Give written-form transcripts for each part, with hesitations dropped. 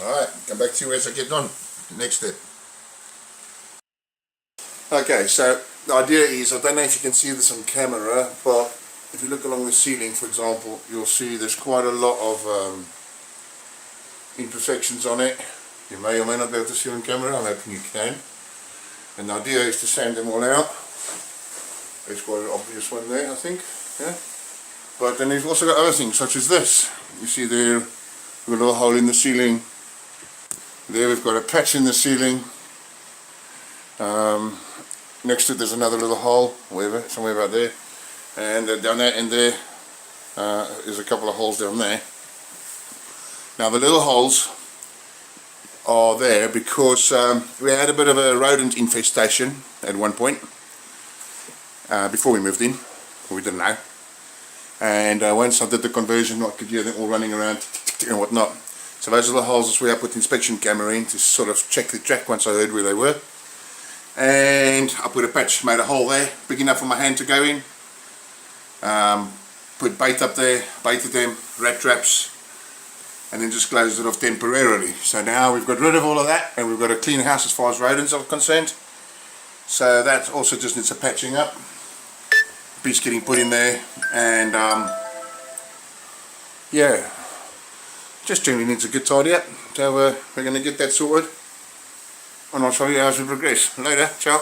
Alright, come back to you as I get on. Next step. Okay, so the idea is, I don't know if you can see this on camera, but if you look along the ceiling, for example, you'll see there's quite a lot of imperfections on it. You may or may not be able to see on camera, I'm hoping you can. And the idea is to sand them all out. There's quite an obvious one there, I think. Yeah. But then we've also got other things such as this. You see there, we've got a little hole in the ceiling. There we've got a patch in the ceiling. Next to it there's another little hole, wherever, somewhere about there. And down that end there, there's a couple of holes down there. Now the little holes are there because we had a bit of a rodent infestation at one point. Before we moved in, we didn't know. And once I did the conversion, I could hear them all running around and whatnot. So those are the holes that's where I put the inspection camera in to sort of check the track once I heard where they were. And I put a patch, made a hole there, big enough for my hand to go in. Put bait up there, baited them, rat traps, and then just closed it off temporarily. So now we've got rid of all of that and we've got a clean house as far as rodents are concerned. So that also just needs a patching up. Piece getting put in there, and yeah, just generally needs a good tidy up. So we're going to get that sorted, and I'll show you as we progress. Later, ciao.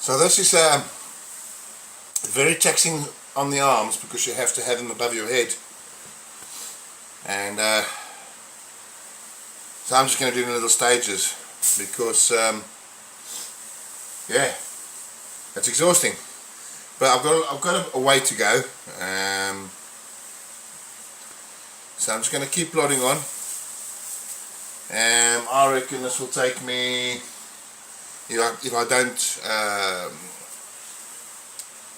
So this is very taxing on the arms because you have to have them above your head, and so I'm just going to do it in little stages because yeah, it's exhausting. But I've got a way to go, so I'm just going to keep plodding on. I reckon this will take me, if I don't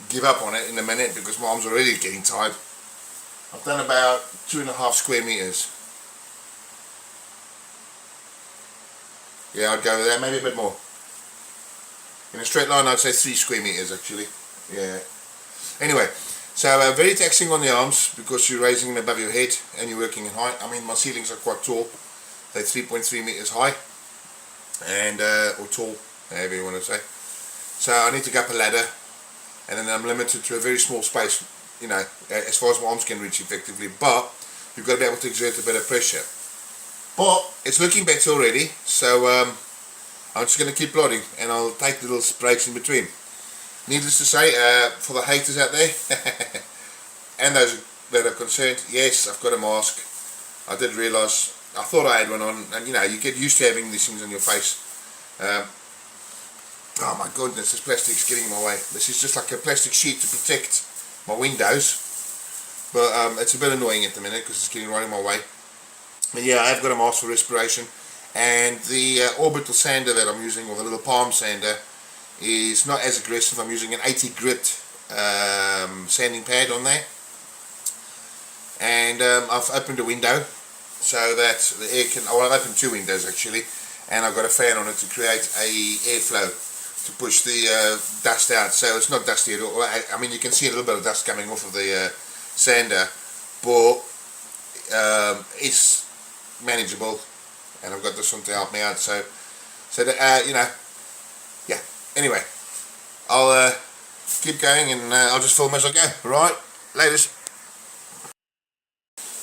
give up on it in a minute, because my arms are already getting tired. I've done about 2.5 square meters. Yeah, I'd go with that, maybe a bit more. In a straight line I'd say 3 square meters actually. Yeah. Anyway, so very taxing on the arms because you're raising them above your head and you're working in height. I mean, my ceilings are quite tall. They're 3.3 meters high, and or tall, however you want to say. So I need to go up a ladder, and then I'm limited to a very small space, you know, as far as my arms can reach effectively. But you've got to be able to exert a bit of pressure. But it's looking better already, so I'm just going to keep plodding, and I'll take little breaks in between. Needless to say, for the haters out there and those that are concerned, yes, I've got a mask. I did realise, I thought I had one on, and you know, you get used to having these things on your face. Oh my goodness, this plastic's getting in my way. This is just like a plastic sheet to protect my windows, but it's a bit annoying at the minute because it's getting right in my way. But yeah, I've got a mask for respiration, and the orbital sander that I'm using, or the little palm sander, is not as aggressive. I'm using an 80 grit sanding pad on there, and I've opened a window so that the air can, well, I've opened 2 windows actually, and I've got a fan on it to create a airflow to push the dust out, so it's not dusty at all. I mean, you can see a little bit of dust coming off of the sander, but it's manageable, and I've got this one to help me out, so that, you know, yeah. Anyway, I'll keep going, and I'll just film as I go. Right, laters.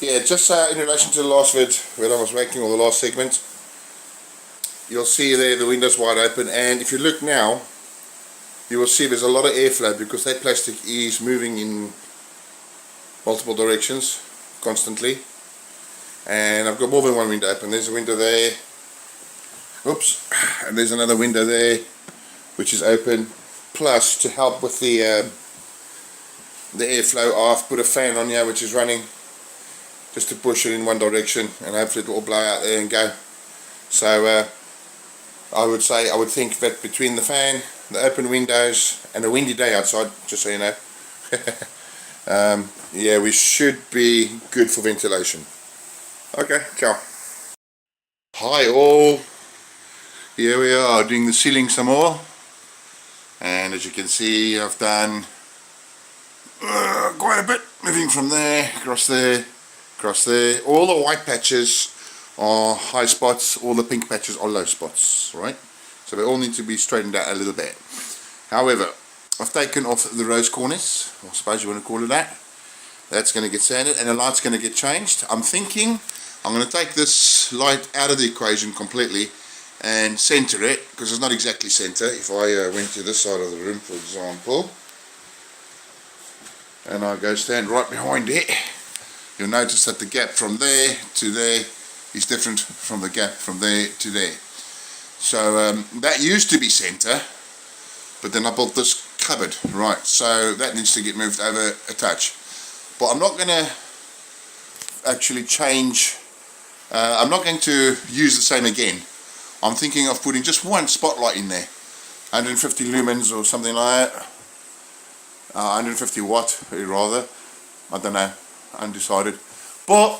Yeah, just in relation to the last vid when I was making, or the last segment, you'll see there the window's wide open, and if you look now, you will see there's a lot of airflow because that plastic is moving in multiple directions constantly. And I've got more than one window open. There's a window there, oops, and there's another window there which is open. Plus, to help with the airflow, I've put a fan on here which is running just to push it in one direction, and hopefully it will blow out there and go. So I would think that between the fan, the open windows, and a windy day outside, just so you know, yeah, we should be good for ventilation. Okay, ciao. Hi all, here we are doing the ceiling some more, and as you can see, I've done quite a bit, moving from there, across there, across there. All the white patches are high spots, all the pink patches are low spots, right? So they all need to be straightened out a little bit. However, I've taken off the rose cornice, I suppose you want to call it that. That's going to get sanded, and the light's going to get changed. I'm thinking I'm going to take this light out of the equation completely and center it, because it's not exactly center. If I went to this side of the room, for example, and I go stand right behind it, you'll notice that the gap from there to there is different from the gap from there to there. So that used to be center, but then I built this cupboard, right, so that needs to get moved over a touch. But I'm not going to actually change, I'm not going to use the same again. I'm thinking of putting just one spotlight in there, 150 lumens or something like that, 150 watt rather, I don't know, undecided. But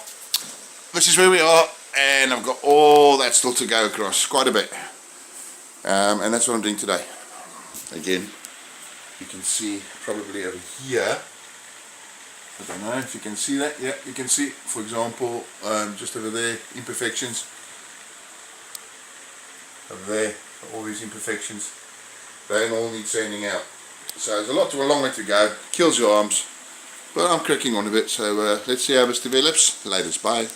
this is where we are, and I've got all that still to go across, quite a bit, and that's what I'm doing today. Again, you can see probably over here, I don't know if you can see that. Yeah, you can see, for example, just over there, imperfections. Over there, all these imperfections. They all need sanding out. So there's a long way to go. Kills your arms. But I'm cracking on a bit, so let's see how this develops. Laters, bye.